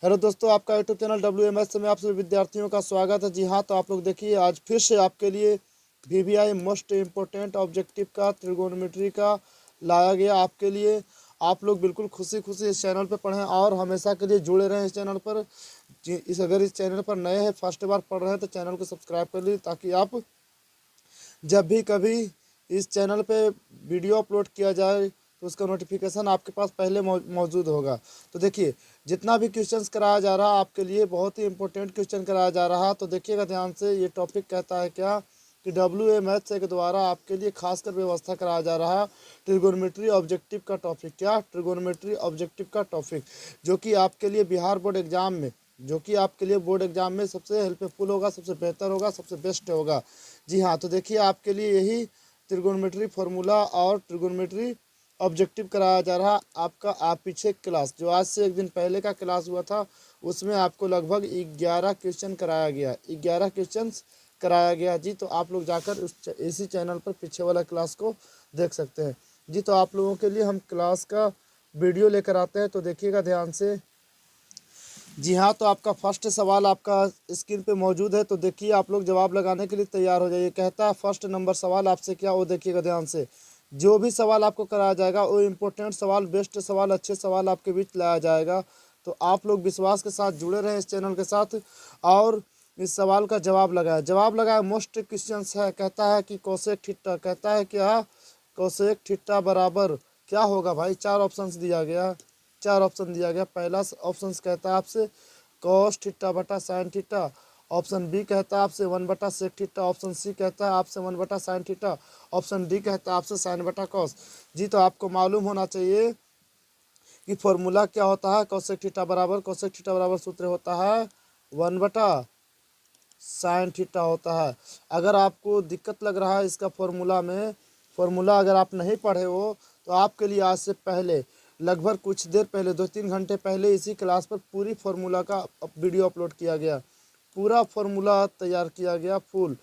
Hello दोस्तों, आपका YouTube channel WMS में आप सभी विद्यार्थियों का स्वागत है। जी हाँ, तो आप लोग देखिए, आज फिर से आपके लिए VBI मोस्ट इम्पोर्टेंट ऑब्जेक्टिव का ट्रिगोनोमेट्री का लाया गया आपके लिए। आप लोग बिल्कुल खुशी खुशी इस चैनल पर पढ़ें और हमेशा के लिए जुड़े रहें इस चैनल पर। अगर इस चैनल पर नए हैं, फर्स्ट बार पढ़ रहे हैं, तो चैनल को सब्सक्राइब कर लीजिए ताकि आप जब भी कभी इस चैनल पे वीडियो अपलोड किया जाए तो उसका नोटिफिकेशन आपके पास पहले मौजूद होगा। तो देखिए, जितना भी क्वेश्चंस कराया जा रहा है आपके लिए बहुत ही इंपॉर्टेंट क्वेश्चन कराया जा रहा है। तो देखिएगा ध्यान से, ये टॉपिक कहता है क्या कि WA के द्वारा आपके लिए खासकर व्यवस्था कराया जा रहा है ट्रिगोनोमेट्री ऑब्जेक्टिव का टॉपिक। क्या? ट्रिगोनोमेट्री ऑब्जेक्टिव का टॉपिक, जो कि आपके लिए बिहार बोर्ड एग्जाम में सबसे हेल्पफुल होगा, सबसे बेहतर होगा, सबसे बेस्ट होगा। जी हाँ, तो देखिए आपके लिए यही ट्रिगोनोमेट्री फार्मूला और ट्रिगोनोमेट्री ऑब्जेक्टिव कराया जा रहा आपका। आप पीछे क्लास जो आज से एक दिन पहले का क्लास हुआ था उसमें आपको लगभग 11 क्वेश्चन कराया गया, 11 क्वेश्चन कराया गया जी। तो आप लोग जाकर इसी चैनल पर पीछे वाला क्लास को देख सकते हैं जी। तो आप लोगों के लिए हम क्लास का वीडियो लेकर आते हैं, तो देखिएगा ध्यान से। जी हाँ, तो आपका फर्स्ट सवाल आपका स्क्रीन पे मौजूद है, तो देखिए आप लोग जवाब लगाने के लिए तैयार हो जाइए। कहता है फर्स्ट नंबर सवाल आपसे क्या, वो देखिएगा ध्यान से। जो भी सवाल आपको कराया जाएगा वो इम्पोर्टेंट सवाल, बेस्ट सवाल, अच्छे सवाल आपके बीच लाया जाएगा। तो आप लोग विश्वास के साथ जुड़े रहें इस चैनल के साथ और इस सवाल का जवाब लगाए। मोस्ट क्वेश्चंस है, कहता है कि कोसेक थीटा, कहता है क्या कोसेक थीटा बराबर क्या होगा भाई। चार ऑप्शन दिया गया। पहला ऑप्शन कहता है आपसे कॉस थीटा बटा साइन थीटा। ऑप्शन बी कहता है आपसे 1/सेक थीटा। ऑप्शन सी कहता है आपसे 1/साइन थीटा। ऑप्शन डी कहता है आपसे साइन बटा कॉस। जी, तो आपको मालूम होना चाहिए कि फॉर्मूला क्या होता है। कोसेक थीटा बराबर सूत्र होता है 1/साइन थीटा होता है। अगर आपको दिक्कत लग रहा है इसका फॉर्मूला अगर आप नहीं पढ़े हो तो आपके लिए आज से पहले लगभग कुछ देर पहले 2-3 घंटे पहले इसी क्लास पर पूरी फार्मूला का वीडियो अपलोड किया गया। पूरा फार्मूला तैयार किया गया, फुल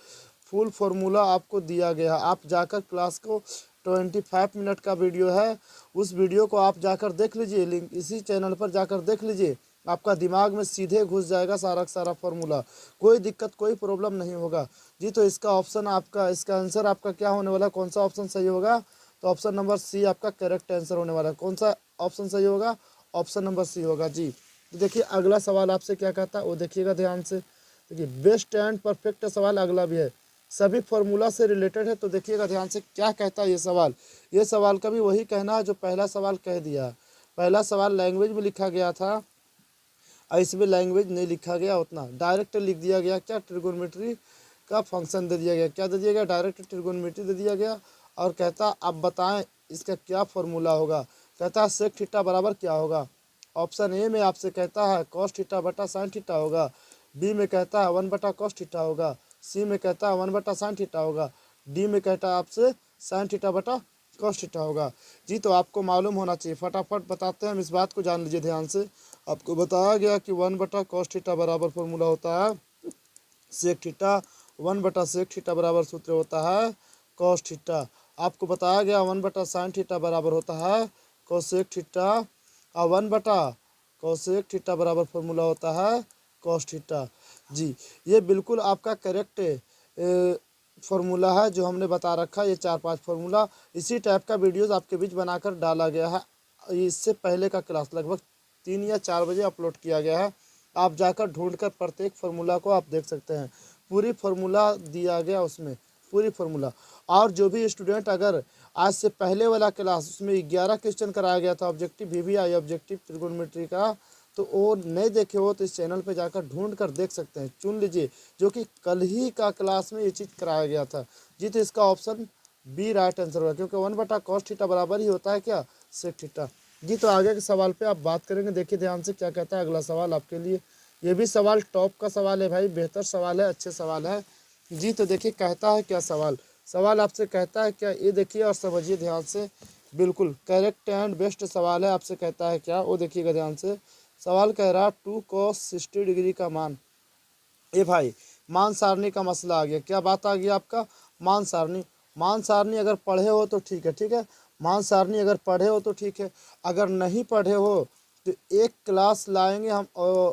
फार्मूला आपको दिया गया। आप जाकर क्लास को 25 मिनट का वीडियो है, उस वीडियो को आप जाकर देख लीजिए। लिंक इसी चैनल पर जाकर देख लीजिए, आपका दिमाग में सीधे घुस जाएगा सारा का सारा फार्मूला। कोई दिक्कत, कोई प्रॉब्लम नहीं होगा जी। तो इसका आंसर आपका क्या होने वाला, कौन सा ऑप्शन सही होगा? तो ऑप्शन नंबर सी आपका करेक्ट आंसर होने वाला है। कौन सा ऑप्शन सही होगा? ऑप्शन नंबर सी होगा जी। तो देखिए अगला सवाल आपसे क्या कहता है वो देखिएगा ध्यान से। देखिए बेस्ट एंड परफेक्ट सवाल अगला भी है, सभी फार्मूला से रिलेटेड है। तो देखिएगा ध्यान से क्या कहता है ये सवाल का भी वही कहना है जो पहला सवाल कह दिया। पहला सवाल लैंग्वेज में लिखा गया था और इसमें लैंग्वेज नहीं लिखा गया, उतना डायरेक्ट लिख दिया गया। क्या? ट्रिगोनोमेट्री का फंक्शन दे दिया गया। क्या दे दिया गया? डायरेक्ट ट्रिगोनोमेट्री दे दिया गया। और कहता आप बताएं इसका क्या फॉर्मूला होगा। कहता है सेक थीटा बराबर क्या होगा। ऑप्शन ए में आपसे कहता है कॉस थीटा बटा साइन थीटा होगा। बी में कहता है 1/कॉस थीटा होगा। सी में कहता है 1/साइन थीटा होगा। डी में कहता है आपसे साइन थीटा बटा कॉस थीटा होगा। जी, तो आपको मालूम होना चाहिए, फटाफट बताते हैं हम। इस बात को जान लीजिए ध्यान से। आपको बताया गया कि 1/कॉस थीटा बराबर फॉर्मूला होता है सेक थीटा। 1/सेक थीटा बराबर सूत्र होता है कॉस थीटा। आपको बताया गया 1/साइन थीटा बराबर होता है कोसेक थीटा और 1/कोसेक थीटा बराबर फॉर्मूला होता है कॉस थीटा। जी, ये बिल्कुल आपका करेक्ट फार्मूला है जो हमने बता रखा है। ये 4-5 फार्मूला इसी टाइप का वीडियोस आपके बीच बनाकर डाला गया है। इससे पहले का क्लास लगभग 3 या 4 बजे अपलोड किया गया है। आप जाकर ढूंढकर प्रत्येक फार्मूला को आप देख सकते हैं। पूरी फार्मूला दिया गया उसमें, पूरी फार्मूला। और जो भी स्टूडेंट अगर आज से पहले वाला क्लास उसमें 11 क्वेश्चन कराया गया था ऑब्जेक्टिव VBI ऑब्जेक्टिव ट्रिगोनोमेट्री का, तो वो नहीं देखे हो तो इस चैनल पे जाकर ढूंढ कर देख सकते हैं। चुन लीजिए, जो कि कल ही का क्लास में ये चीज़ कराया गया था जी। तो इसका ऑप्शन बी राइट आंसर होगा, क्योंकि 1/कॉस थीटा बराबर ही होता है क्या, सेक थीटा जी। तो आगे के सवाल पे आप बात करेंगे। देखिए ध्यान से क्या कहता है अगला सवाल आपके लिए। ये भी सवाल टॉप का सवाल है भाई, बेहतर सवाल है, अच्छे सवाल है जी। तो देखिए कहता है क्या सवाल आपसे कहता है क्या, ये देखिए और समझिए ध्यान से। बिल्कुल करेक्ट एंड बेस्ट सवाल है। आपसे कहता है क्या, वो देखिएगा ध्यान से। सवाल कह रहा 2 cos 60 डिग्री का मान। ये भाई मान सारणी का मसला आ गया। क्या बात आ गई आपका? मान सारणी अगर पढ़े हो तो ठीक है, मान सारणी अगर पढ़े हो तो ठीक है। अगर नहीं पढ़े हो तो एक क्लास लाएंगे हम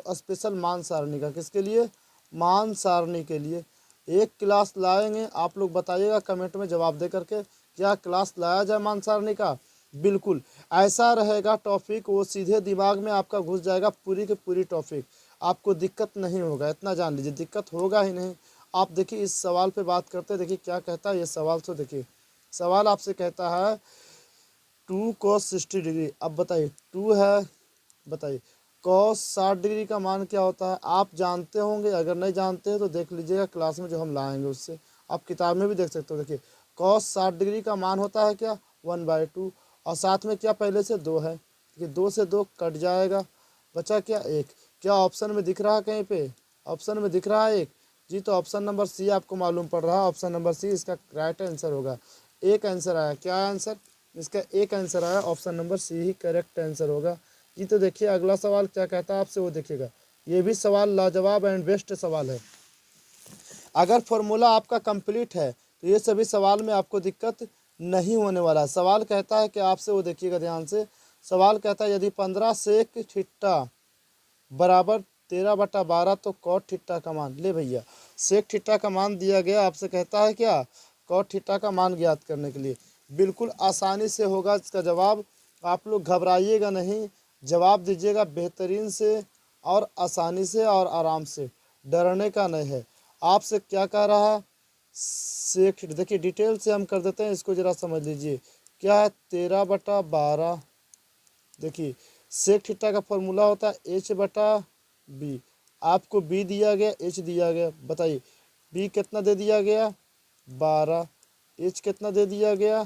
स्पेशल मान सारणी का। किसके लिए? मान सारणी के लिए एक क्लास लाएंगे। आप लोग बताइएगा कमेंट में जवाब दे करके, क्या क्लास लाया जाए मान सारणी का? बिल्कुल ऐसा रहेगा टॉपिक, वो सीधे दिमाग में आपका घुस जाएगा, पूरी की पूरी टॉपिक। आपको दिक्कत नहीं होगा, इतना जान लीजिए, दिक्कत होगा ही नहीं। आप देखिए इस सवाल पे बात करते हैं, देखिए क्या कहता है ये सवाल। तो देखिए सवाल आपसे कहता है 2 cos 60 डिग्री। अब बताइए 2 है, बताइए cos 60 डिग्री का मान क्या होता है? आप जानते होंगे, अगर नहीं जानते हैं तो देख लीजिएगा क्लास में जो हम लाएंगे उससे। आप किताब में भी देख सकते हो। देखिए cos 60 डिग्री का मान होता है क्या? 1/2। और साथ में क्या पहले से 2 है, देखिए 2 से 2 कट जाएगा, बचा क्या? 1। क्या ऑप्शन में दिख रहा है कहीं पे? ऑप्शन में दिख रहा है 1 जी। तो ऑप्शन नंबर सी आपको मालूम पड़ रहा है, ऑप्शन नंबर सी इसका राइट आंसर होगा। एक आंसर आया, क्या आंसर? इसका एक आंसर आया, ऑप्शन नंबर सी ही करेक्ट आंसर होगा जी। तो देखिए अगला सवाल क्या कहता है आपसे, वो देखिएगा। ये भी सवाल लाजवाब एंड बेस्ट सवाल है। अगर फॉर्मूला आपका कंप्लीट है तो ये सभी सवाल में आपको दिक्कत नहीं होने वाला है। सवाल कहता है कि आपसे, वो देखिएगा ध्यान से। सवाल कहता है यदि 15 सेक थीटा बराबर 13/12 तो कॉट थीटा का मान। ले भैया सेक थीटा का मान दिया गया, आपसे कहता है क्या? कॉट थीटा का मान ज्ञात करने के लिए। बिल्कुल आसानी से होगा इसका जवाब। आप लोग घबराइएगा नहीं, जवाब दीजिएगा बेहतरीन से और आसानी से और आराम से, डरने का नहीं है। आपसे क्या कह रहा है? सेक, देखिए डिटेल से हम कर देते हैं, इसको ज़रा समझ लीजिए। क्या है? 13/12। देखिए सेक थीटा का फॉर्मूला होता है H/B। आपको B दिया गया, H दिया गया। बताइए B कितना दे दिया गया? 12। H कितना दे दिया गया?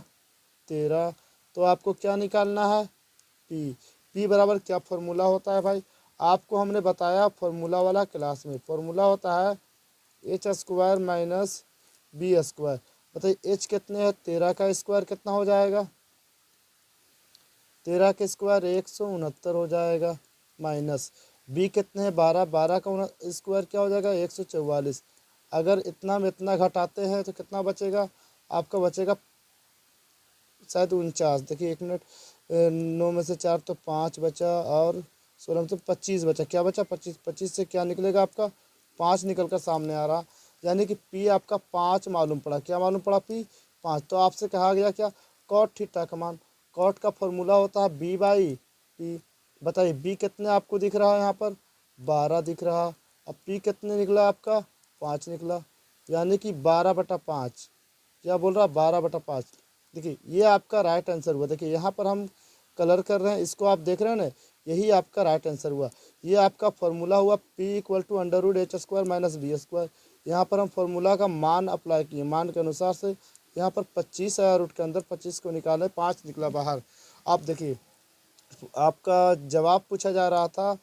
13। तो आपको क्या निकालना है? P। P बराबर क्या फॉर्मूला होता है भाई? आपको हमने बताया फॉर्मूला वाला क्लास में। फॉर्मूला होता है H² - B²। बताइए H कितने है? 13 का स्क्वायर कितना हो जाएगा? 13 के स्क्वायर 169 हो जाएगा, माइनस B कितने हैं? 12। 12 का स्क्वायर क्या हो जाएगा? 144। अगर इतना में इतना घटाते हैं तो कितना बचेगा? आपका बचेगा शायद 49। देखिए 1 मिनट, 9 में से 4 तो 5 बचा, और 16 में तो 25 बचा। क्या बचा? 25। 25 से क्या निकलेगा आपका? 5 निकल कर सामने आ रहा, यानी कि P आपका 5 मालूम पड़ा। क्या मालूम पड़ा? P 5। तो आपसे कहा गया क्या? कॉट थीटा का मान। कॉट का फॉर्मूला होता है B/P। बताइए B कितने आपको दिख रहा है यहाँ पर? 12 दिख रहा। अब P कितने निकला आपका? 5 निकला, यानी कि 12/5। क्या बोल रहा? 12/5। देखिए ये आपका राइट आंसर हुआ। देखिए यहाँ पर हम कलर कर रहे हैं, इसको आप देख रहे हैं ना, यही आपका राइट आंसर हुआ। ये आपका फॉर्मूला हुआ P = √H² - B²। यहाँ पर हम फॉर्मूला का मान अप्लाई किए, मान के अनुसार से यहाँ पर 25 आया, रूट के अंदर 25 को निकाले, 5 निकला बाहर। आप देखिए आपका जवाब पूछा जा रहा था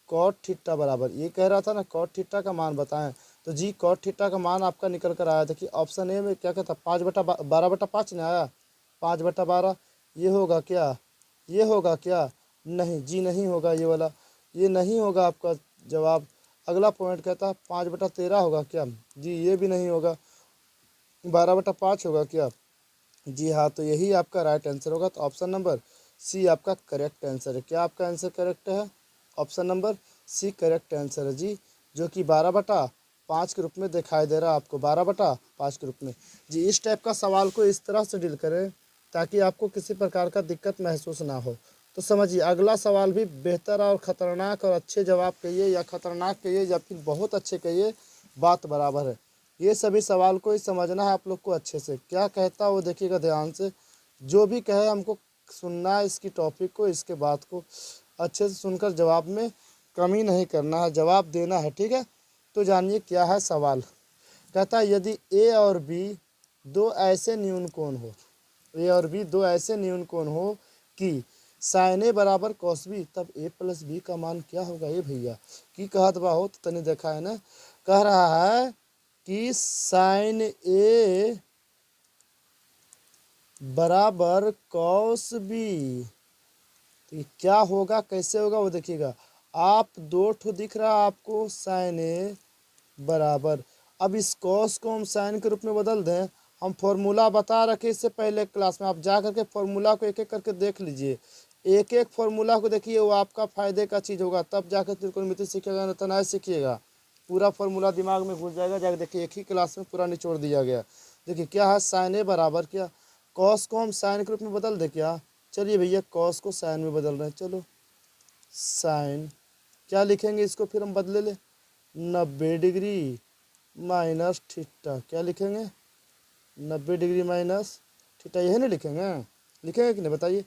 कॉट थीटा बराबर, ये कह रहा था ना कॉट थीटा का मान बताएं। तो जी कॉट थीटा का मान आपका निकल कर आया। देखिए ऑप्शन ए में क्या कहता? 5/12/5 ने आया, 5/12। ये होगा क्या? ये होगा क्या? नहीं जी, नहीं होगा ये वाला, ये नहीं होगा आपका जवाब। अगला पॉइंट कहता है 5/13 होगा क्या? जी ये भी नहीं होगा। 12/5 होगा क्या? जी हाँ, तो यही आपका राइट आंसर होगा। तो ऑप्शन नंबर सी आपका करेक्ट आंसर है। क्या आपका आंसर करेक्ट है? Option number C correct answer है जी, जो कि 12/5 के रूप में दिखाई दे रहा है आपको, 12/5 के रूप में। जी इस टाइप का सवाल को इस तरह से डील करें ताकि आपको किसी प्रकार का दिक्कत महसूस ना हो। तो समझिए अगला सवाल भी बेहतर और ख़तरनाक और अच्छे जवाब कहिए, या ख़तरनाक कहिए, या फिर बहुत अच्छे कहिए, बात बराबर है। ये सभी सवाल को ही समझना है आप लोग को अच्छे से। क्या कहता है वो देखिएगा ध्यान से, जो भी कहे हमको सुनना है, इसकी टॉपिक को, इसके बात को अच्छे से सुनकर जवाब में कमी नहीं करना है, जवाब देना है, ठीक है। तो जानिए क्या है सवाल। कहता है यदि ए और बी दो ऐसे न्यून कोण हो, ए और बी दो ऐसे न्यून कोण हो कि साइन ए बराबर कॉस बी, तब ए प्लस बी का मान क्या होगा? ये भैया की कहत बा हो, तो तनी देखा है ना। कह रहा है कि साइन ए बराबर कॉस बी, तो ये क्या होगा, कैसे होगा वो देखिएगा। आप दो ठो दिख रहा है आपको साइन ए बराबर, अब इस कॉस को हम साइन के रूप में बदल दें। हम फॉर्मूला बता रखे इससे पहले क्लास में, आप जा करके फॉर्मूला को एक एक करके देख लीजिए। एक एक फॉर्मूला को देखिए, वो आपका फ़ायदे का चीज़ होगा, तब जाकर त्रिकोणमिति सीखिएगा, नहीं तो नहीं सीखिएगा। पूरा फॉर्मूला दिमाग में घुस जाएगा, जाकर देखिए एक ही क्लास में पूरा निचोड़ दिया गया। देखिए क्या है, साइन ए बराबर क्या, कॉस को हम साइन के रूप में बदल दे क्या। चलिए भैया कॉस को साइन में बदल रहे हैं, चलो साइन क्या लिखेंगे इसको, फिर हम बदले ले 90 डिग्री माइनस थीटा, क्या लिखेंगे 90 डिग्री माइनस थीटा, यही नहीं लिखेंगे, लिखेंगे कि नहीं बताइए।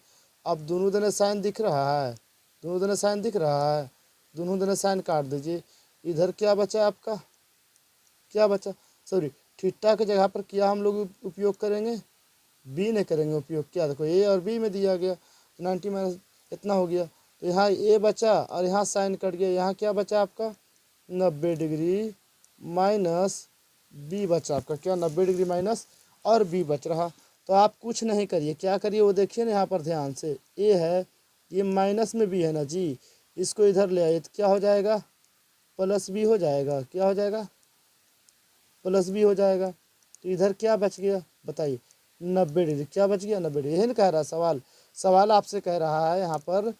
अब दोनों दने साइन दिख रहा है, दोनों दने साइन दिख रहा है, दोनों दने साइन काट दीजिए। इधर क्या बचा आपका, क्या बचा, सॉरी थीटा की जगह पर क्या हम लोग उपयोग करेंगे, बी ने करेंगे उपयोग। क्या देखो ए और बी में दिया गया, 90 माइनस इतना हो गया, तो यहाँ ए बचा और यहाँ साइन कट गया, यहाँ क्या बचा आपका 90 डिग्री माइनस बी बचा आपका, क्या 90 डिग्री माइनस और बी बच रहा। तो आप कुछ नहीं करिए, क्या करिए वो देखिए ना यहाँ पर ध्यान से, ए है ये माइनस में बी है ना जी, इसको इधर ले आइए तो क्या हो जाएगा प्लस बी हो जाएगा, क्या हो जाएगा प्लस बी हो जाएगा। तो इधर क्या बच गया बताइए 90 डिग्री, क्या बच गया 90 डिग्री, यही नहीं कह रहा सवाल, सवाल आपसे कह रहा है यहाँ पर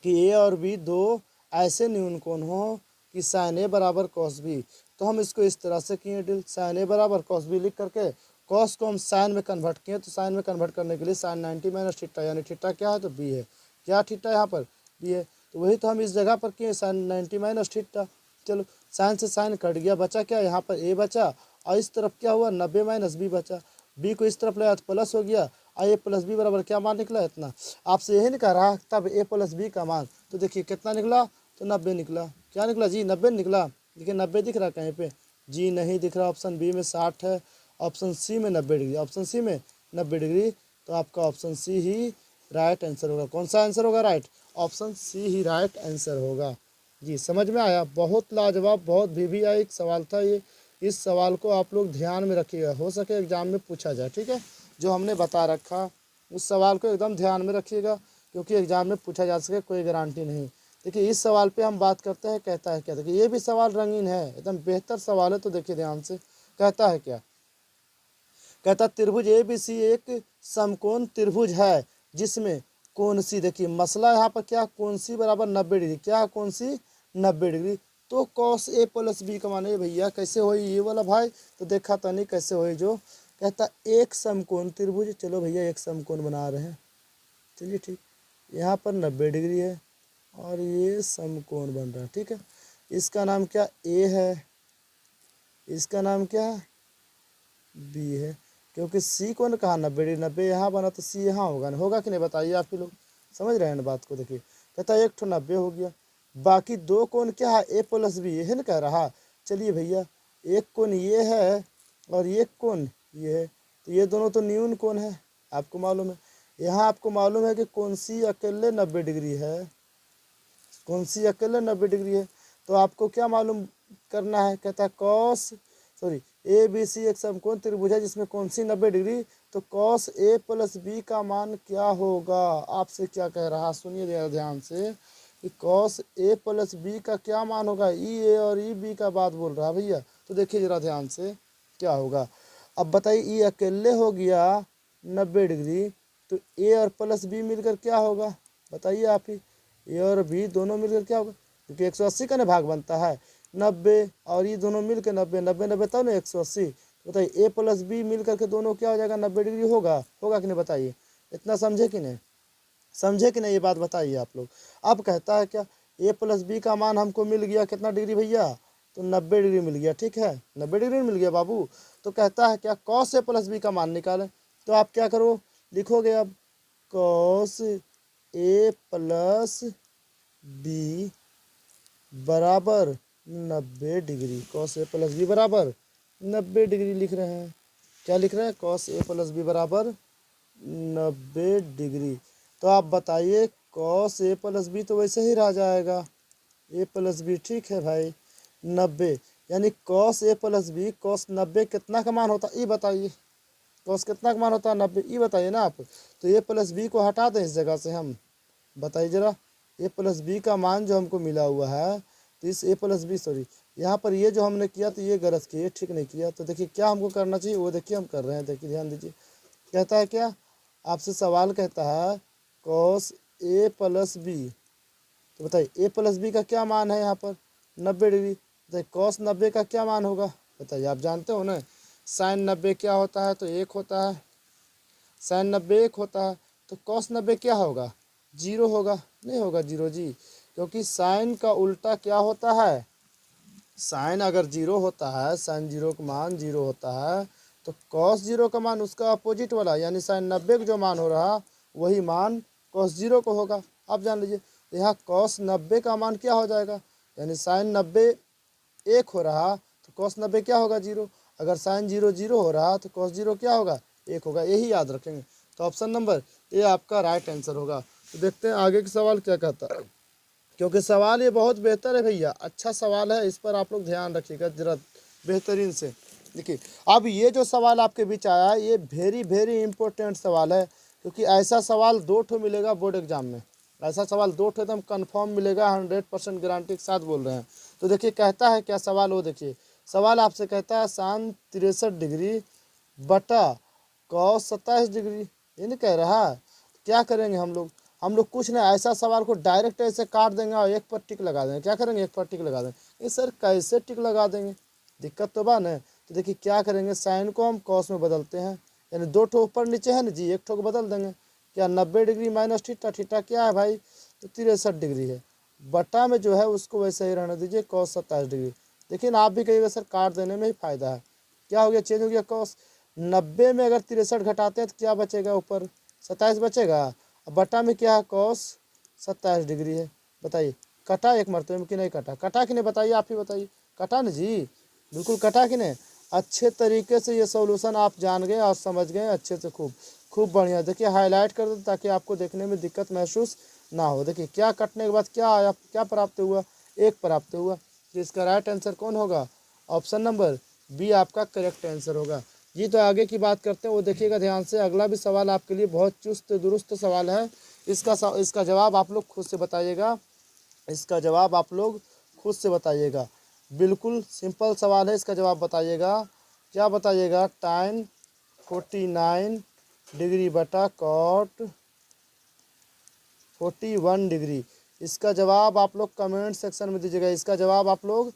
कि ए और बी दो ऐसे न्यून कोण हो कि साइन ए बराबर कॉस बी। तो हम इसको इस तरह से किए डील, साइन ए बराबर कॉस बी लिख करके कॉस को हम साइन में कन्वर्ट किए, तो साइन में कन्वर्ट करने के लिए साइन 90 माइनस थीटा, यानी थीटा क्या है तो बी है, क्या थीटा यहाँ पर बी है, तो वही तो हम इस जगह पर किए साइन 90 माइनस थीटा। चलो साइन से साइन कट गया, बचा क्या यहाँ पर ए बचा, और इस तरफ क्या हुआ 90 माइनस बी बचा, बी को इस तरफ लाया तो प्लस हो गया, और ए प्लस बी बराबर क्या मान निकला इतना। आपसे यही नहीं कह रहा तब ए प्लस बी का मान, तो देखिए कितना निकला तो 90 निकला, क्या निकला जी 90 निकला। देखिए 90 दिख रहा कहीं पे जी, नहीं दिख रहा, ऑप्शन बी में 60 है, ऑप्शन सी में 90 डिग्री, ऑप्शन सी में 90 डिग्री, तो आपका ऑप्शन सी ही राइट आंसर होगा। कौन सा आंसर होगा राइट, ऑप्शन सी ही राइट आंसर होगा। जी समझ में आया, बहुत लाजवाब, बहुत वीवीआई एक सवाल था ये, इस सवाल को आप लोग ध्यान में रखिएगा, हो सके एग्जाम में पूछा जाए, ठीक है। जो हमने बता रखा उस सवाल को एकदम ध्यान में रखिएगा, क्योंकि एग्जाम में पूछा जा सके कोई गारंटी नहीं। देखिए इस सवाल पे हम बात करते हैं, कहता है क्या, देखिए ये भी सवाल रंगीन है, एकदम बेहतर सवाल है, तो देखिए ध्यान से कहता है क्या, कहता त्रिभुज ए बी सी एक समकोण त्रिभुज है जिसमें कोण सी, देखिए मसला यहाँ पर क्या, कोण सी बराबर 90 डिग्री, क्या कोण सी 90 डिग्री, तो कॉस ए प्लस बी का माने भैया कैसे होई ये वाला भाई, तो देखा तो नहीं कैसे होई, जो कहता एक समकोण त्रिभुज, चलो भैया एक समकोण बना रहे हैं, चलिए ठीक, यहाँ पर 90 डिग्री है और ये समकोण बन रहा है, ठीक है। इसका नाम क्या ए है, इसका नाम क्या है बी है, क्योंकि सी कोण कहा 90 डिग्री, 90 यहाँ बना तो सी यहाँ होगा, नहीं होगा कि नहीं बताइए आप ही लोग, समझ रहे हैं ना बात को। देखिए कहता है एक ठो 90 हो गया, बाकी दो कोण क्या है ए प्लस बी, यही ना कह रहा। चलिए भैया एक कोण ये है और एक कोण ये है, तो ये दोनों तो न्यून कोण है, आपको मालूम है। यहाँ आपको मालूम है कि कौन सी अकेले 90 डिग्री है, कौन सी अकेले 90 डिग्री है, तो आपको क्या मालूम करना है, कहता है cos sorry A B C एक समकोण त्रिभुज है जिसमें कौन सी 90 डिग्री, तो कॉस ए प्लस बी का मान क्या होगा, आपसे क्या कह रहा सुनिए ध्यान से, कि कॉस ए प्लस बी का क्या मान होगा, ई ए और ई बी का बात बोल रहा भैया, तो देखिए जरा ध्यान से क्या होगा। अब बताइए ई अकेले हो गया 90 डिग्री, तो ए और प्लस बी मिलकर क्या होगा बताइए आप ही, ए और बी दोनों मिलकर क्या होगा, क्योंकि 180 का ना भाग बनता है 90 और ये दोनों मिलकर 90 90 90 तब ना 180, बताइए ए प्लस बी मिल करके दोनों क्या हो जाएगा 90 डिग्री होगा, होगा कि नहीं बताइए, इतना समझे कि नहीं, समझे कि नहीं ये बात बताइए आप लोग। अब कहता है क्या ए प्लस बी का मान हमको मिल गया कितना डिग्री भैया, तो 90 डिग्री मिल गया, ठीक है 90 डिग्री मिल गया बाबू। तो कहता है क्या कॉस ए प्लस बी का मान निकालें, तो आप क्या करो लिखोगे अब कॉस ए प्लस बी बराबर 90 degree, cos A plus B बराबर 90 डिग्री लिख रहे हैं, क्या लिख रहे हैं कॉस ए प्लस बी बराबर 90 डिग्री। तो आप बताइए कॉस ए प्लस बी तो वैसे ही रह जाएगा, ए प्लस बी ठीक है भाई 90, यानी cos A plus B cos 90 कितना का मान होता है ये बताइए, कॉस कितना का मान होता है 90 ये बताइए ना आप। तो ए प्लस बी को हटा दें इस जगह से हम, बताइए जरा ए प्लस बी का मान जो हमको मिला हुआ है, तो इस ए प्लस बी सॉरी यहाँ पर ये जो हमने किया तो ये गलत किया, ये ठीक नहीं किया, तो देखिए क्या हमको करना चाहिए वो देखिए हम कर रहे हैं, देखिए ध्यान दीजिए। कहता है क्या आपसे सवाल कहता है कॉस ए प्लस बी। तो बताइए ए प्लस बी का क्या मान है यहाँ पर 90 डिग्री। बताइए कॉस 90 का क्या मान होगा, बताइए आप जानते हो ना। साइन 90 क्या होता है, तो 1 होता है। साइन 90 1 होता है, तो कॉस 90 क्या होगा, 0 होगा। नहीं होगा 0 जी, क्योंकि साइन का उल्टा क्या होता है, साइन अगर 0 होता है, साइन 0 का मान 0 होता है, तो कॉस 0 का मान उसका अपोजिट वाला, यानी साइन 90 का जो मान हो रहा वही मान कॉस 0 को होगा। आप जान लीजिए यहाँ कॉस 90 का मान क्या हो जाएगा, यानी साइन 90 1 हो रहा तो कॉस 90 क्या होगा 0। अगर साइन 0 0 हो रहा तो कॉस 0 क्या होगा 1 होगा। यही याद रखेंगे। तो ऑप्शन नंबर ए आपका राइट आंसर होगा। तो देखते हैं आगे का सवाल क्या कहता है, क्योंकि सवाल ये बहुत बेहतर है भैया, अच्छा सवाल है, इस पर आप लोग ध्यान रखिएगा जरा बेहतरीन से। देखिए अब ये जो सवाल आपके बीच आया है ये वेरी वेरी इंपॉर्टेंट सवाल है, क्योंकि ऐसा सवाल 2 ठो मिलेगा बोर्ड एग्जाम में। ऐसा सवाल 2 ठो एकदम कन्फर्म मिलेगा, 100% गारंटी के साथ बोल रहे हैं। तो देखिए कहता है क्या सवाल, वो देखिए सवाल आपसे कहता है साइन 63 डिग्री बटा कॉस 27 डिग्री, ये नहीं कह रहा है। क्या करेंगे हम लोग कुछ नहीं, ऐसा सवाल को डायरेक्ट ऐसे काट देंगे और 1 पर टिक लगा देंगे। क्या करेंगे 1 पर टिक लगा देंगे। ये सर कैसे टिक लगा देंगे, दिक्कत तो बा न। तो देखिए क्या करेंगे, साइन को हम कॉस में बदलते हैं, यानी 2 ठो ऊपर नीचे है ना जी, 1 ठो को बदल देंगे। क्या 90 डिग्री माइनस थीटा, थीटा क्या है भाई, तो 63 डिग्री है। बटा में जो है उसको वैसे ही रहने दीजिए कॉस 27 डिग्री। देखिए ना आप भी कहिएगा सर काट देने में ही फायदा है। क्या हो गया, चेंज हो गया कॉस। 90 में अगर 63 घटाते हैं तो क्या बचेगा, ऊपर 27 बचेगा। अब बटा में क्या है कॉस 27 डिग्री है। बताइए कटा एक मरतबे में कि नहीं कटा, कटा कि नहीं बताइए, आप ही बताइए। कटा ना जी, बिल्कुल कटा कि नहीं। अच्छे तरीके से ये सॉल्यूशन आप जान गए और समझ गए अच्छे से, खूब खूब बढ़िया। देखिए हाईलाइट कर दो ताकि आपको देखने में दिक्कत महसूस ना हो। देखिए क्या कटने के बाद क्या आया, क्या प्राप्त हुआ, 1 प्राप्त हुआ। तो इसका राइट आंसर कौन होगा, ऑप्शन नंबर बी आपका करेक्ट आंसर होगा जी। तो आगे की बात करते हैं, वो देखिएगा ध्यान से। अगला भी सवाल आपके लिए बहुत चुस्त दुरुस्त सवाल है। इसका जवाब आप लोग खुद से बताइएगा, इसका जवाब आप लोग खुद से बताइएगा। बिल्कुल सिंपल सवाल है, इसका जवाब बताइएगा। क्या बताइएगा, टाइन 49 डिग्री बटा कॉट 41 डिग्री। इसका जवाब आप लोग कमेंट सेक्शन में दीजिएगा, इसका जवाब आप लोग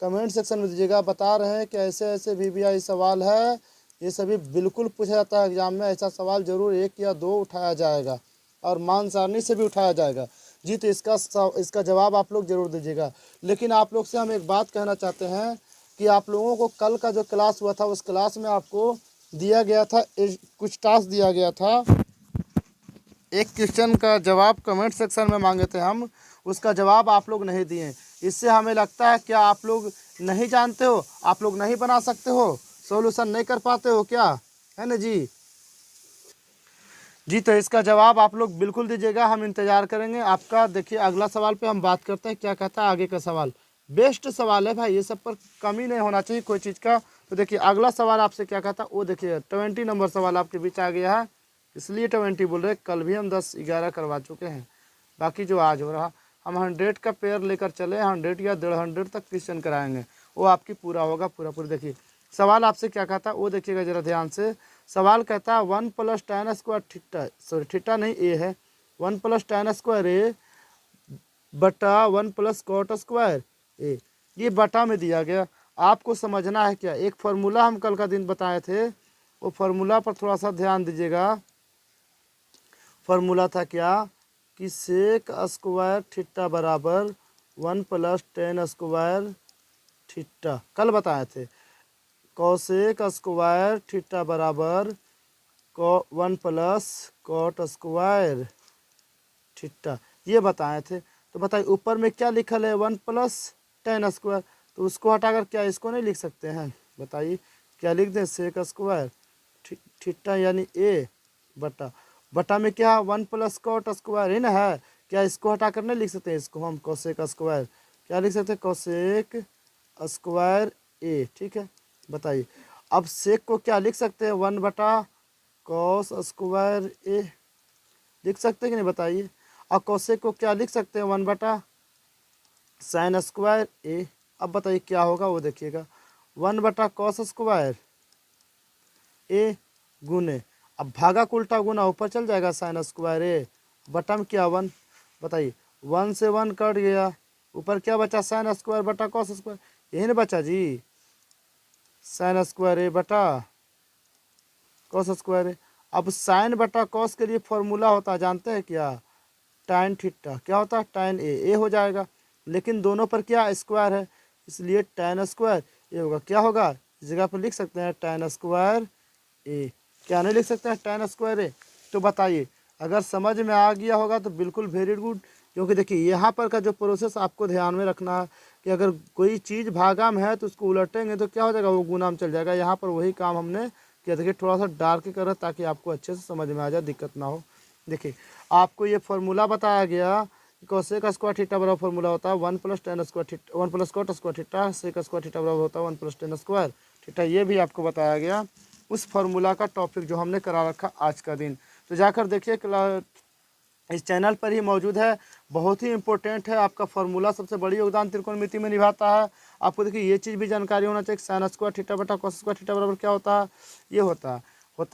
कमेंट सेक्शन में दीजिएगा। बता रहे हैं कि ऐसे ऐसे VBI सवाल है, ये सभी बिल्कुल पूछा जाता है एग्जाम में। ऐसा सवाल जरूर 1 या 2 उठाया जाएगा और मान सारणी से भी उठाया जाएगा जी। तो इसका जवाब आप लोग जरूर दीजिएगा। लेकिन आप लोग से हम एक बात कहना चाहते हैं कि आप लोगों को कल का जो क्लास हुआ था उस क्लास में आपको दिया गया था, कुछ टास्क दिया गया था। एक क्वेश्चन का जवाब कमेंट सेक्शन में मांगे थे हम, उसका जवाब आप लोग नहीं दिए। इससे हमें लगता है क्या आप लोग नहीं जानते हो, आप लोग नहीं बना सकते हो, सॉल्यूशन नहीं कर पाते हो क्या, है ना जी। जी तो इसका जवाब आप लोग बिल्कुल दीजिएगा, हम इंतज़ार करेंगे आपका। देखिए अगला सवाल पे हम बात करते हैं, क्या कहता है आगे का सवाल। बेस्ट सवाल है भाई, ये सब पर कमी नहीं होना चाहिए कोई चीज़ का। तो देखिए अगला सवाल आपसे क्या कहता है, वो देखिए 20 नंबर सवाल आपके बीच आ गया है, इसलिए 20 बोल रहे। कल भी हम 10-11 करवा चुके हैं, बाकी जो आज हो रहा हम 100 का पेयर लेकर चले, 100 या 150 तक क्वेश्चन कराएंगे, वो आपकी पूरा होगा पूरा पूरा। देखिए सवाल आपसे क्या कहता है वो देखिएगा ज़रा ध्यान से। सवाल कहता है 1 + tan square theta, sorry theta नहीं ए है, 1 + tan स्क्वायर ए बटा 1 + cot स्क्वायर ए, ये बटा में दिया गया। आपको समझना है क्या, एक फार्मूला हम कल का दिन बताए थे, वो फार्मूला पर थोड़ा सा ध्यान दीजिएगा। फार्मूला था क्या कि सेक स्क्वायर थीटा बराबर 1 + tan स्क्वायर थीटा, कल बताए थे। कॉसेक स्क्वायर थीटा बराबर 1 + cot स्क्वायर थीटा, ये बताए थे। तो बताइए ऊपर में क्या लिखल है 1 + tan स्क्वायर, तो उसको हटाकर क्या इसको नहीं लिख सकते हैं, बताइए क्या लिख दें, सेक स्क्वायर थीटा यानी ए बटा, बटा में क्या 1 + cot स्क्वायर ही ना है, क्या इसको हटाकर नहीं लिख सकते, इसको हम कोसेक स्क्वायर क्या लिख सकते हैं, कोसेक स्क्वायर ए, ठीक है। बताइए अब सेक को क्या लिख सकते हैं, 1/cos स्क्वायर ए लिख सकते हैं कि नहीं बताइए। और कोसेक को क्या लिख सकते हैं, 1/sin स्क्वायर ए। अब बताइए क्या होगा वो देखिएगा, 1/cos स्क्वायर ए गुने, अब भागा उल्टा गुना ऊपर चल जाएगा sin स्क्वायर ए, बटा में क्या 1, बताइए 1 से 1 कट गया, ऊपर क्या बचा साइन स्क्वायर बटा कॉस स्क्वायर, यही ना बचा जी, साइन स्क्वायर ए बटा कॉस स्क्वायर ए। अब साइन बटा कॉस के लिए फॉर्मूला होता है जानते हैं क्या, टाइन थीटा, क्या होता है टाइन ए हो जाएगा, लेकिन दोनों पर क्या स्क्वायर है, इसलिए टाइन स्क्वायर ए होगा, क्या होगा इस जगह पर लिख सकते हैं टाइन स्क्वायर ए, क्या नहीं लिख सकते हैं टाइन स्क्वायर ए। तो बताइए अगर समझ में आ गया होगा तो बिल्कुल वेरी गुड, क्योंकि देखिए यहाँ पर का जो प्रोसेस आपको ध्यान में रखना है कि अगर कोई चीज़ भागा में है तो उसको उलटेंगे तो क्या हो जाएगा, वो गुना में चल जाएगा। यहाँ पर वही काम हमने किया, देखिए थोड़ा सा डार्क कर ताकि आपको अच्छे से समझ में आ जाए, दिक्कत ना हो। देखिए आपको ये फॉर्मूला बताया गया कि कोसेक स्क्वायर थीटा बराबर फॉर्मूला होता है 1 plus tan square theta, 1 plus cot square theta, sec square theta बराबर होता है 1 प्लस टेन स्क्वायर थीटा। ये भी आपको बताया गया उस फार्मूला का टॉपिक जो हमने करा रखा आज का दिन, तो जाकर देखिए इस चैनल पर ही मौजूद है, बहुत ही इंपॉर्टेंट है। आपका फार्मूला सबसे बड़ी योगदान त्रिकोणमिति में निभाता है। आपको देखिए ये चीज़ भी जानकारी होना चाहिए, साइन स्क्वायर थीटा बटा कॉस स्क्वायर थीटा बराबर क्या होता है, ये होता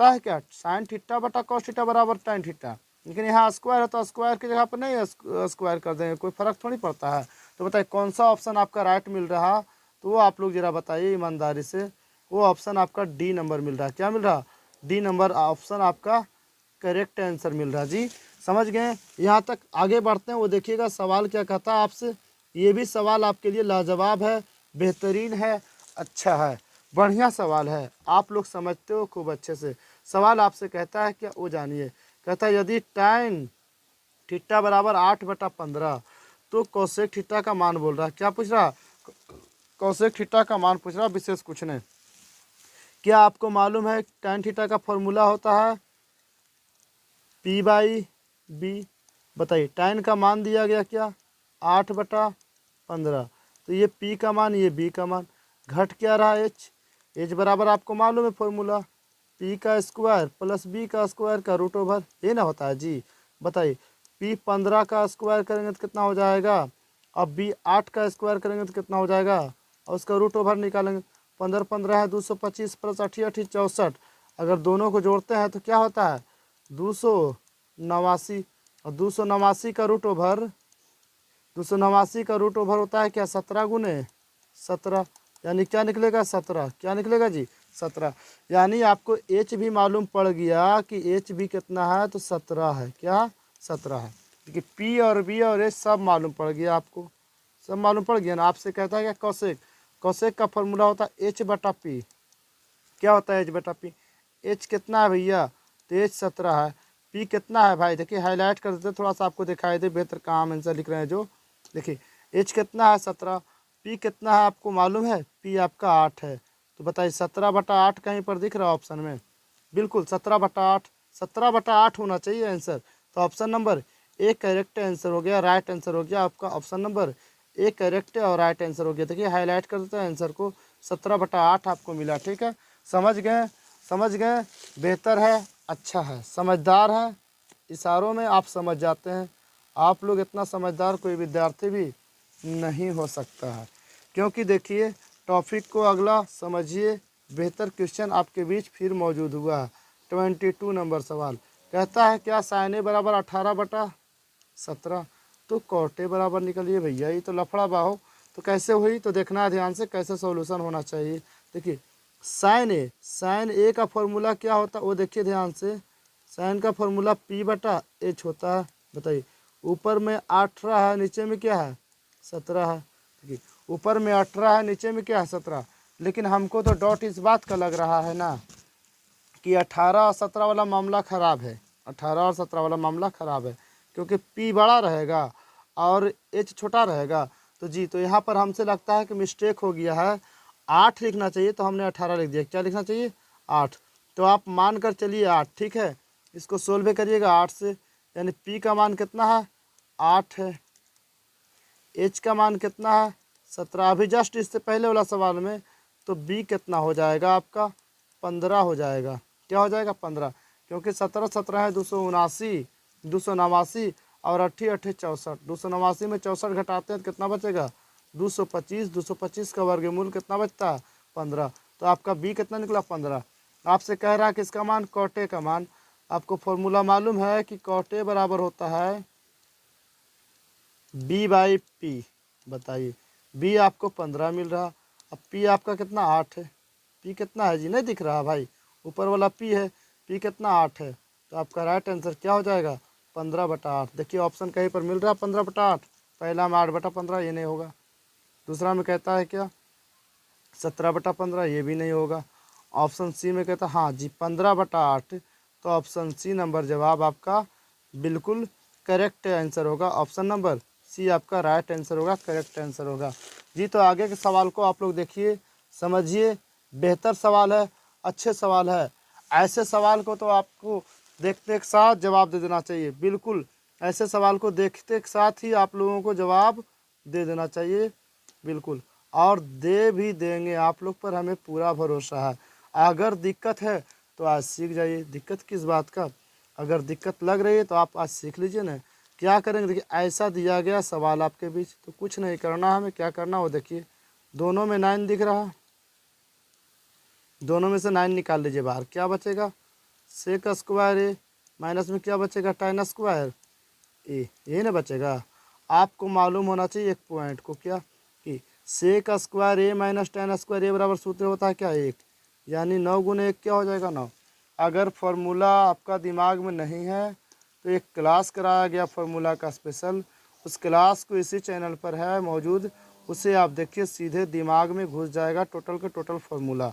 है क्या साइन थीटा बटा कॉस थीटा बराबर टाइन थीटा, लेकिन यहाँ स्क्वायर है तो स्क्वायर की जगह पर नहीं स्क्वायर कर देंगे, कोई फर्क थोड़ी पड़ता है। तो बताइए कौन सा ऑप्शन आपका राइट मिल रहा, तो वो आप लोग जरा बताइए ईमानदारी से, वो ऑप्शन आपका डी नंबर मिल रहा है, क्या मिल रहा, डी नंबर ऑप्शन आपका करेक्ट आंसर मिल रहा है जी। समझ गए, यहाँ तक आगे बढ़ते हैं, वो देखिएगा सवाल क्या कहता है आपसे। ये भी सवाल आपके लिए लाजवाब है, बेहतरीन है, अच्छा है, बढ़िया सवाल है, आप लोग समझते हो खूब अच्छे से। सवाल आपसे कहता है क्या, वो जानिए, कहता है यदि टाइन थीटा बराबर 8/15 तो कोसेक थीटा का मान बोल रहा है, क्या पूछ रहा, कोसेक थीटा का मान पूछ रहा, विशेष कुछ नहीं। क्या आपको मालूम है टाइन थीटा का फॉर्मूला होता है P/B, बताइए टाइन का मान दिया गया क्या 8/15, तो ये P का मान ये B का मान, घट क्या रहा H बराबर आपको मालूम है फॉर्मूला P का स्क्वायर प्लस B का स्क्वायर का रूट ओवर, ये ना होता है जी। बताइए P 15 का स्क्वायर करेंगे तो कितना हो जाएगा, अब B 8 का स्क्वायर करेंगे तो कितना हो जाएगा, और उसका रूट ओवर निकालेंगे, 15 15 है 225 प्लस 8 8 64, अगर दोनों को जोड़ते हैं तो क्या होता है 289, और 289 का रूट ओवर 289 का रूट ओवर होता है क्या 17 गुने 17, यानी क्या निकलेगा 17, क्या निकलेगा जी 17, यानी आपको एच भी मालूम पड़ गया कि एच भी कितना है तो 17 है, क्या 17 है। देखिए पी और बी और एच सब मालूम पड़ गया, आपको सब मालूम पड़ गया ना। आपसे कहता है क्या कोसेक, कोसेक का फॉर्मूला होता है एच बटा पी, क्या होता है एच बटा पी, एच कितना है भैया तो एच 17 है, पी कितना है भाई देखिए हाईलाइट कर देते थोड़ा सा आपको दिखाई दे बेहतर, काम आंसर लिख रहे हैं जो, देखिए एच कितना है 17, पी कितना है आपको मालूम है, पी आपका 8 है, तो बताइए 17/8 कहीं पर दिख रहा है ऑप्शन में, बिल्कुल 17/8, 17/8 होना चाहिए आंसर, तो option number A correct answer हो गया, राइट आंसर हो गया आपका, ऑप्शन नंबर ए करेक्ट और राइट आंसर हो गया। देखिए हाईलाइट कर देते हैं आंसर को, 17/8 आपको मिला, ठीक है, समझ गए, समझ गए, बेहतर है, अच्छा है, समझदार है, इशारों में आप समझ जाते हैं। आप लोग इतना समझदार कोई विद्यार्थी भी नहीं हो सकता है, क्योंकि देखिए टॉपिक को अगला समझिए, बेहतर क्वेश्चन आपके बीच फिर मौजूद हुआ है। 22 नंबर सवाल कहता है क्या साइन ए बराबर 18/17, तो कोटे बराबर निकलिए भैया, ये तो लफड़ा बाहो, तो कैसे हुई तो देखना है ध्यान से कैसे सॉल्यूशन होना चाहिए। देखिए साइन ए का फॉर्मूला क्या होता है वो देखिए ध्यान से, साइन का फॉर्मूला P/H होता है। बताइए ऊपर में 18 है नीचे में क्या है 17 है, देखिए ऊपर में 18 है नीचे में क्या है 17, लेकिन हमको तो डॉट इस बात का लग रहा है ना कि 18 और 17 वाला मामला ख़राब है, 18 और 17 वाला मामला ख़राब है, क्योंकि P बड़ा रहेगा और H छोटा रहेगा, तो जी तो यहाँ पर हमसे लगता है कि मिस्टेक हो गया है, 8 लिखना चाहिए तो हमने 18 लिख दिया, क्या लिखना चाहिए 8, तो आप मान कर चलिए 8, ठीक है, इसको सोल्व करिएगा 8 से, यानी P का मान कितना है 8 है, H का मान कितना है 17, अभी जस्ट इससे पहले वाला सवाल में तो B कितना हो जाएगा आपका 15 हो जाएगा, क्या हो जाएगा 15, क्योंकि 17 17 है 279, 289 और 8 8 64, 289 में 64 घटाते हैं तो कितना बचेगा 225, 225 का वर्गमूल कितना बचता है 15, तो आपका B कितना निकला 15। आपसे कह रहा है कि इसका मान कोटे का मान, आपको फॉर्मूला मालूम है कि कॉट ए बराबर होता है बी बाई पी। बताइए, बी आपको 15 मिल रहा, अब पी आपका कितना 8 है। पी कितना है जी, नहीं दिख रहा भाई, ऊपर वाला पी है, पी कितना 8 है। तो आपका राइट आंसर क्या हो जाएगा 15/8। देखिए ऑप्शन कहीं पर मिल रहा है 15/8, पहला में 8/15, ये नहीं होगा। दूसरा में कहता है क्या 17/15, ये भी नहीं होगा। ऑप्शन सी में कहता हाँ जी 15/8। तो ऑप्शन सी नंबर जवाब आपका बिल्कुल करेक्ट आंसर होगा। ऑप्शन नंबर सी आपका राइट आंसर होगा, करेक्ट आंसर होगा जी। तो आगे के सवाल को आप लोग देखिए, समझिए, बेहतर सवाल है, अच्छे सवाल है। ऐसे सवाल को तो आपको देखते के साथ जवाब दे देना चाहिए, बिल्कुल ऐसे सवाल को देखते के साथ ही आप लोगों को जवाब दे देना चाहिए, बिल्कुल, और दे भी देंगे आप लोग पर हमें पूरा भरोसा है। अगर दिक्कत है तो आज सीख जाइए, दिक्कत किस बात का, अगर दिक्कत लग रही है तो आप आज सीख लीजिए ना। क्या करेंगे, देखिए ऐसा दिया गया सवाल आपके बीच, तो कुछ नहीं करना, हमें क्या करना वो देखिए, दोनों में 9 दिख रहा, दोनों में से 9 निकाल लीजिए बाहर, क्या बचेगा सेक स्क्वायर ए, माइनस में क्या बचेगा tan स्क्वायर ए, यही ना बचेगा। आपको मालूम होना चाहिए एक पॉइंट को, क्या कि सेक स्क्वायर ए माइनस tan स्क्वायर ए बराबर सूत्र होता है क्या 1, यानी 9 गुने 1 क्या हो जाएगा 9। अगर फार्मूला आपका दिमाग में नहीं है तो एक क्लास कराया गया फार्मूला का स्पेशल, उस क्लास को इसी चैनल पर है मौजूद, उसे आप देखिए, सीधे दिमाग में घुस जाएगा टोटल का टोटल फार्मूला।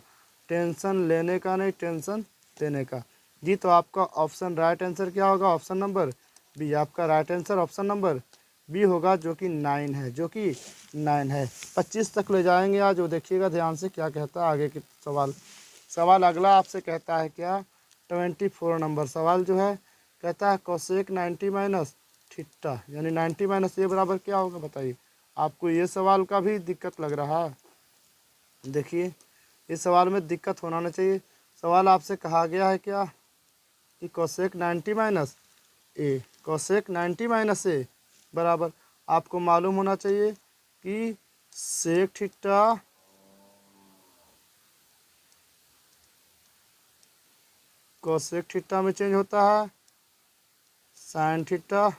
टेंशन लेने का नहीं, टेंशन देने का जी। तो आपका ऑप्शन राइट आंसर क्या होगा, ऑप्शन नंबर बी आपका right answer, option number B होगा, जो कि 9 है, जो कि 9 है। 25 तक ले जाएंगे आज, वो देखिएगा ध्यान से क्या कहता है आगे के सवाल। सवाल अगला आपसे कहता है क्या 24 नंबर सवाल जो है, कहता है कोसेक 90 माइनस थीटा, यानी 90 माइनस ए बराबर क्या होगा बताइए। आपको ये सवाल का भी दिक्कत लग रहा है, देखिए इस सवाल में दिक्कत होना नहीं चाहिए। सवाल आपसे कहा गया है क्या कि कोसेक 90 माइनस ए, कोसेक 90 माइनस ए बराबर, आपको मालूम होना चाहिए कि सेक थीटा कोसेक थीटा में चेंज होता है, साइन थीटा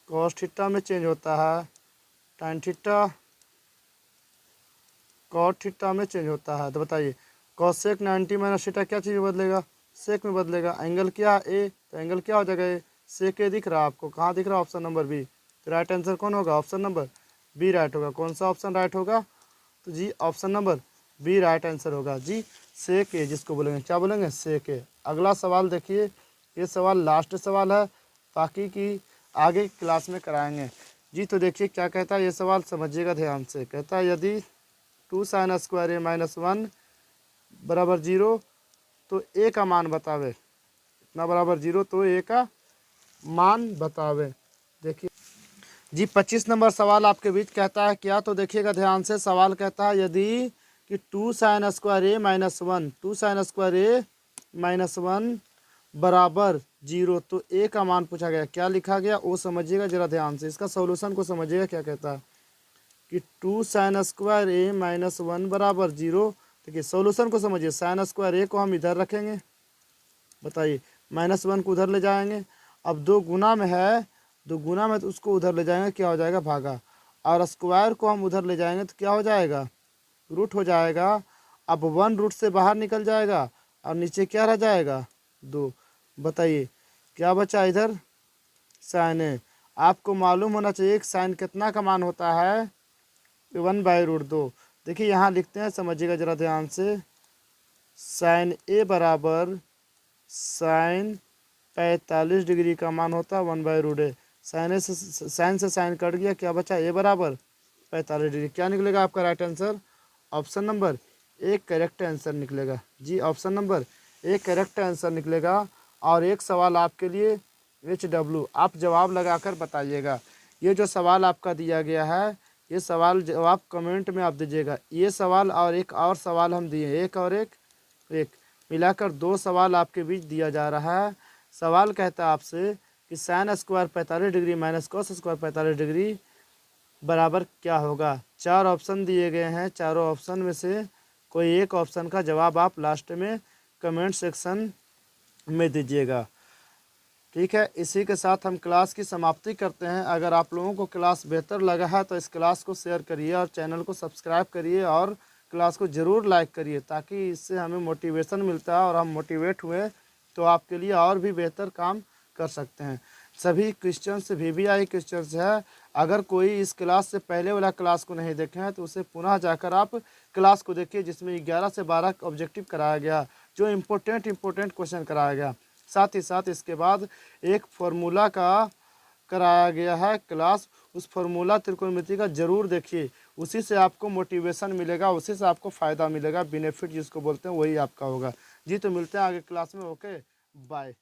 कॉस थीटा में चेंज होता है, टाइन थीटा कॉट थीटा में चेंज होता है। तो बताइए कोसेक 90 माइनस थीटा क्या चीज़ में बदलेगा, सेक में बदलेगा। एंगल क्या ए, तो एंगल क्या हो जाएगा ए, सेक ए दिख रहा है आपको, कहाँ दिख रहा है ऑप्शन नंबर बी। तो राइट आंसर कौन होगा, ऑप्शन नंबर बी राइट होगा। कौन सा ऑप्शन राइट होगा, तो जी option number B right answer होगा जी, सेक ए जिसको बोलेंगे, क्या बोलेंगे सेक ए। अगला सवाल देखिए, ये सवाल लास्ट सवाल है, बाकी की आगे क्लास में कराएंगे जी। तो देखिए क्या कहता है ये सवाल, समझिएगा ध्यान से। कहता है यदि 2 साइन स्क्वायर ए माइनस 1 बराबर 0 तो ए का मान बतावे, इतना बराबर 0 तो ए का मान बतावे। देखिए जी 25 नंबर सवाल आपके बीच कहता है क्या, तो देखिएगा ध्यान से, सवाल कहता है यदि कि 2 साइन स्क्वायर ए माइनस 1, 2 साइन स्क्वायर ए माइनस 1 बराबर 0 तो ए का मान पूछा गया, क्या लिखा गया वो समझिएगा जरा ध्यान से, इसका सॉल्यूशन को समझिएगा। क्या कहता है कि 2 साइन स्क्वायर ए माइनस 1 बराबर 0, देखिए सॉल्यूशन को समझिए, साइन स्क्वायर ए को हम इधर रखेंगे, बताइए -1 को उधर ले जाएंगे, अब 2 गुना में है, 2 गुना में तो उसको उधर ले जाएंगे, क्या हो जाएगा भागा, और स्क्वायर को हम उधर ले जाएंगे तो क्या हो जाएगा रूट हो जाएगा। अब 1 रूट से बाहर निकल जाएगा और नीचे क्या रह जाएगा 2, बताइए क्या बचा इधर साइन ए। आपको मालूम होना चाहिए कि साइन कितना का मान होता है 1/√2। देखिए यहाँ लिखते हैं, समझिएगा जरा ध्यान से, साइन ए बराबर साइन 45 डिग्री का मान होता है 1/√a। साइन से साइन कट गया, क्या बचा ए बराबर 45 डिग्री। क्या निकलेगा आपका राइट आंसर, ऑप्शन नंबर एक करेक्ट आंसर निकलेगा जी, ऑप्शन नंबर एक करेक्ट आंसर निकलेगा। और एक सवाल आपके लिए HW, आप जवाब लगाकर बताइएगा। ये जो सवाल आपका दिया गया है, ये सवाल जवाब कमेंट में आप दीजिएगा। ये सवाल और एक और सवाल हम दिए, एक और एक मिलाकर 2 सवाल आपके बीच दिया जा रहा है। सवाल कहता है आपसे कि sine square 45 degree minus cos square 45 degree बराबर क्या होगा। 4 ऑप्शन दिए गए हैं, चारों ऑप्शन में से कोई एक ऑप्शन का जवाब आप लास्ट में कमेंट सेक्शन में दीजिएगा। ठीक है, इसी के साथ हम क्लास की समाप्ति करते हैं। अगर आप लोगों को क्लास बेहतर लगा है तो इस क्लास को शेयर करिए और चैनल को सब्सक्राइब करिए और क्लास को ज़रूर लाइक करिए, ताकि इससे हमें मोटिवेशन मिलता है और हम मोटिवेट हुए तो आपके लिए और भी बेहतर काम कर सकते हैं। सभी क्वेश्चंस VVI क्वेश्चंस है। अगर कोई इस क्लास से पहले वाला क्लास को नहीं देखे हैं तो उसे पुनः जाकर आप क्लास को देखिए, जिसमें 11 से 12 ऑब्जेक्टिव कराया गया, जो इम्पोर्टेंट क्वेश्चन कराया गया। साथ ही साथ इसके बाद एक फार्मूला का कराया गया है क्लास, उस फार्मूला त्रिकोणमिति का ज़रूर देखिए, उसी से आपको मोटिवेशन मिलेगा, उसी से आपको फ़ायदा मिलेगा, बेनिफिट जिसको बोलते हैं वही आपका होगा। जी तो मिलते हैं आगे क्लास में। Okay, bye.